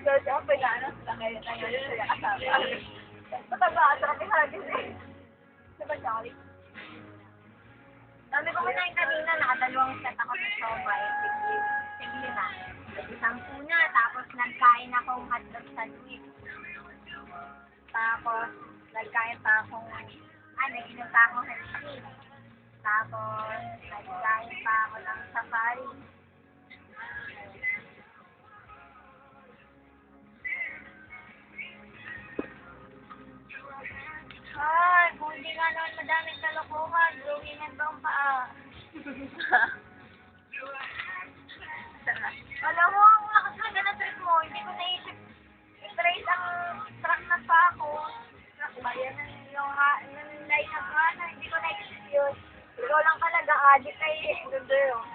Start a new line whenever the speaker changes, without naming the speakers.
Kasi ako pinaanos lang kayo na yun siya kasama. Mataba-atrap yung hagis eh. Diba, Charlie? Sabi ko na yung kanina, nakadalawang set ako sa siomay. Sige na. Isang tuna, tapos nagkain akong hotdog sandwich. Tapos, nagkain pa akong, nag-inom pa akong Hershey. Tapos, nagkain pa ako ng safari. Ay, kung hindi nga naman madaming kalokohan, gawin ang taong paa. Alam mo, ang lakas na ganang trip mo, hindi ko naisip i-trace ang truck na pa ako. Truck ba yan? Yung line up nga na, hindi ko naisip yun. Ikaw lang talaga, adik kay Dundo yun.